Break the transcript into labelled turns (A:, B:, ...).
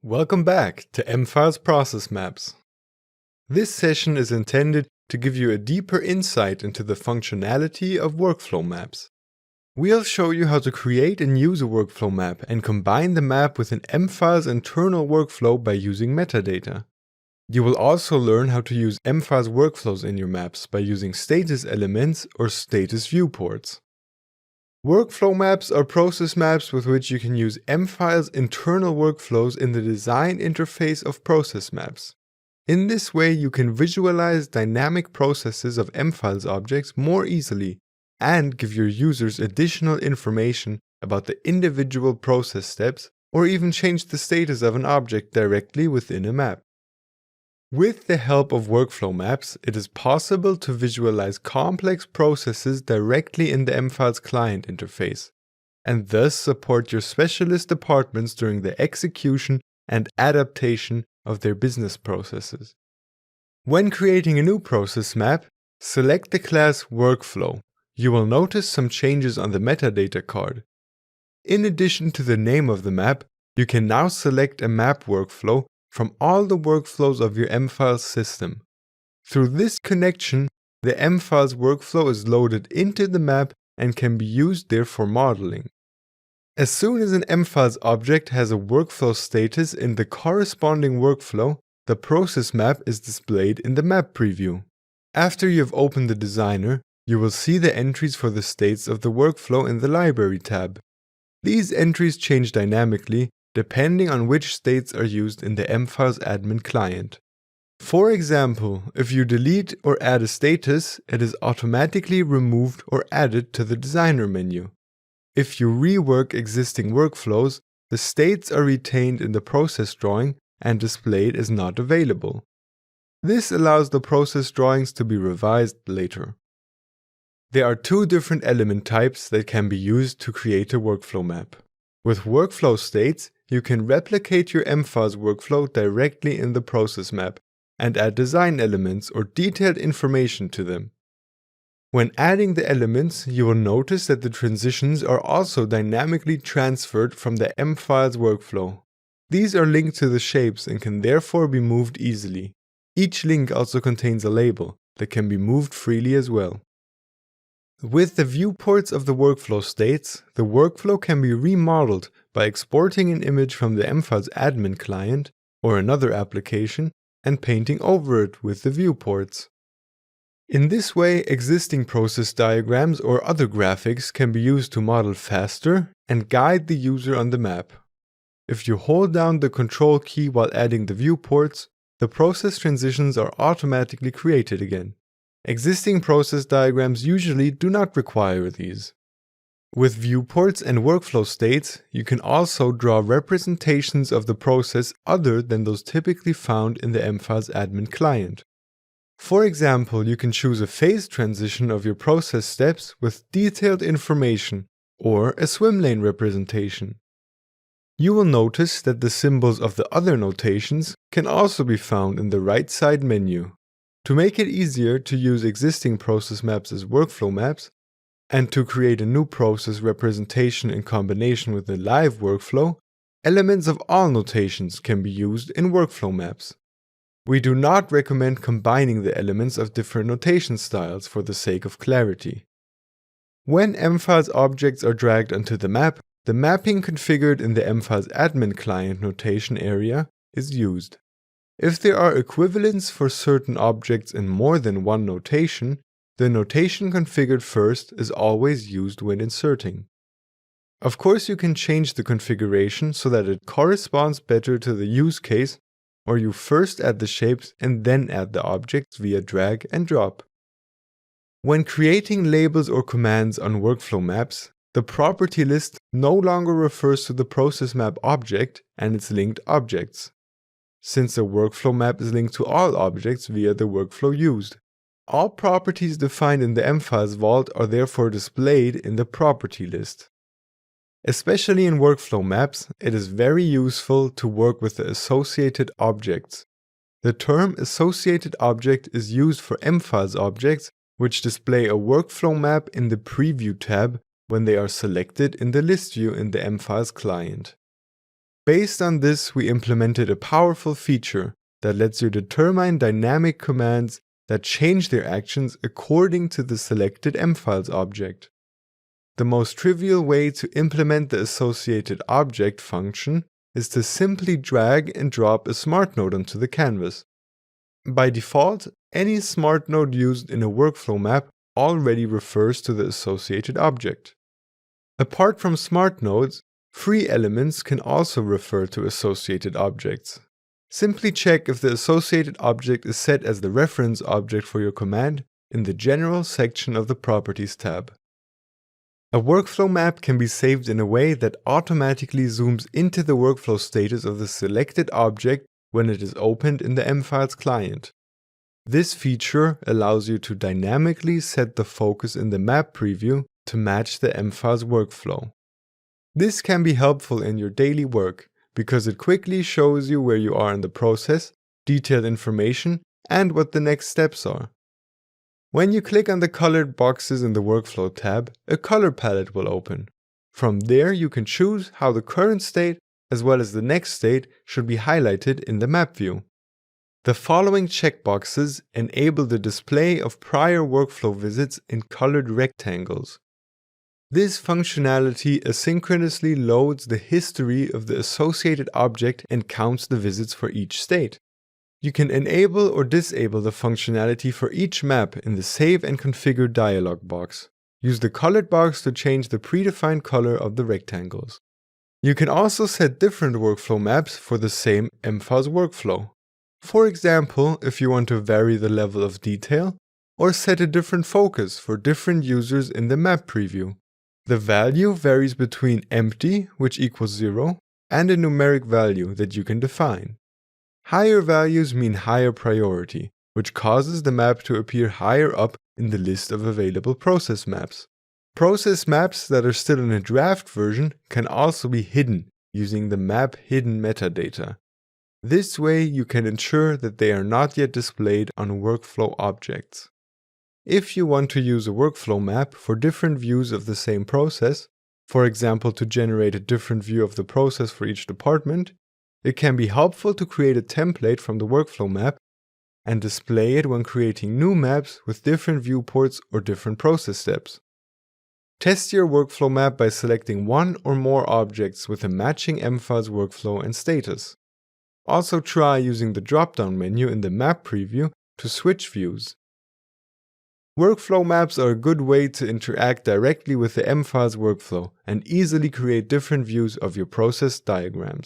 A: Welcome back to mFile's Process Maps. This session is intended to give you a deeper insight into the functionality of workflow maps. We'll show you how to create and use a workflow map and combine the map with an mFile's internal workflow by using metadata. You will also learn how to use mFile's workflows in your maps by using status elements or status viewports. Workflow maps are process maps with which you can use mFile's internal workflows in the design interface of process maps. In this way, you can visualize dynamic processes of mFile's objects more easily and give your users additional information about the individual process steps or even change the status of an object directly within a map. With the help of workflow maps, it is possible to visualize complex processes directly in the mFile's client interface, and thus support your specialist departments during the execution and adaptation of their business processes. When creating a new process map, select the class Workflow. You will notice some changes on the metadata card. In addition to the name of the map, you can now select a map workflow from all the workflows of your mFile's system. Through this connection, the mFile's workflow is loaded into the map and can be used there for modeling. As soon as an mFile's object has a workflow status in the corresponding workflow, the process map is displayed in the map preview. After you have opened the designer, you will see the entries for the states of the workflow in the Library tab. These entries change dynamically depending on which states are used in the mFile's admin client. For example, if you delete or add a status, it is automatically removed or added to the designer menu. If you rework existing workflows, the states are retained in the process drawing and displayed as not available. This allows the process drawings to be revised later. There are two different element types that can be used to create a workflow map. With workflow states, you can replicate your mFile's workflow directly in the process map and add design elements or detailed information to them. When adding the elements, you will notice that the transitions are also dynamically transferred from the mFile's workflow. These are linked to the shapes and can therefore be moved easily. Each link also contains a label that can be moved freely as well. With the viewports of the workflow states, the workflow can be remodeled by exporting an image from the mFile's admin client or another application and painting over it with the viewports. In this way, existing process diagrams or other graphics can be used to model faster and guide the user on the map. If you hold down the Control key while adding the viewports, the process transitions are automatically created again. Existing process diagrams usually do not require these. With viewports and workflow states, you can also draw representations of the process other than those typically found in the mFile's admin client. For example, you can choose a phase transition of your process steps with detailed information or a swim lane representation. You will notice that the symbols of the other notations can also be found in the right side menu. To make it easier to use existing process maps as workflow maps, and to create a new process representation in combination with a live workflow, elements of all notations can be used in workflow maps. We do not recommend combining the elements of different notation styles for the sake of clarity. When mFile's objects are dragged onto the map, the mapping configured in the mFile's admin client notation area is used. If there are equivalents for certain objects in more than one notation, the notation configured first is always used when inserting. Of course, you can change the configuration so that it corresponds better to the use case, or you first add the shapes and then add the objects via drag and drop. When creating labels or commands on workflow maps, the property list no longer refers to the process map object and its linked objects, since the workflow map is linked to all objects via the workflow used. All properties defined in the mFile's vault are therefore displayed in the property list. Especially in workflow maps, it is very useful to work with the associated objects. The term associated object is used for mFile's objects which display a workflow map in the Preview tab when they are selected in the list view in the mFile's client. Based on this, we implemented a powerful feature that lets you determine dynamic commands that change their actions according to the selected mfiles object. The most trivial way to implement the associated object function is to simply drag and drop a smart node onto the canvas. By default, any smart node used in a workflow map already refers to the associated object. Apart from smart nodes, free elements can also refer to associated objects. Simply check if the associated object is set as the reference object for your command in the General section of the Properties tab. A workflow map can be saved in a way that automatically zooms into the workflow status of the selected object when it is opened in the mfiles client. This feature allows you to dynamically set the focus in the map preview to match the mfiles workflow. This can be helpful in your daily work because it quickly shows you where you are in the process, detailed information, and what the next steps are. When you click on the colored boxes in the Workflow tab, a color palette will open. From there, you can choose how the current state as well as the next state should be highlighted in the map view. The following checkboxes enable the display of prior workflow visits in colored rectangles. This functionality asynchronously loads the history of the associated object and counts the visits for each state. You can enable or disable the functionality for each map in the Save and Configure dialog box. Use the colored box to change the predefined color of the rectangles. You can also set different workflow maps for the same mfiles workflow. For example, if you want to vary the level of detail, or set a different focus for different users in the map preview. The value varies between empty, which equals 0, and a numeric value that you can define. Higher values mean higher priority, which causes the map to appear higher up in the list of available process maps. Process maps that are still in a draft version can also be hidden using the map hidden metadata. This way you can ensure that they are not yet displayed on workflow objects. If you want to use a workflow map for different views of the same process, for example to generate a different view of the process for each department, it can be helpful to create a template from the workflow map and display it when creating new maps with different viewports or different process steps. Test your workflow map by selecting one or more objects with a matching mfiles workflow and status. Also try using the drop-down menu in the map preview to switch views. Workflow maps are a good way to interact directly with the mfiles workflow and easily create different views of your process diagrams.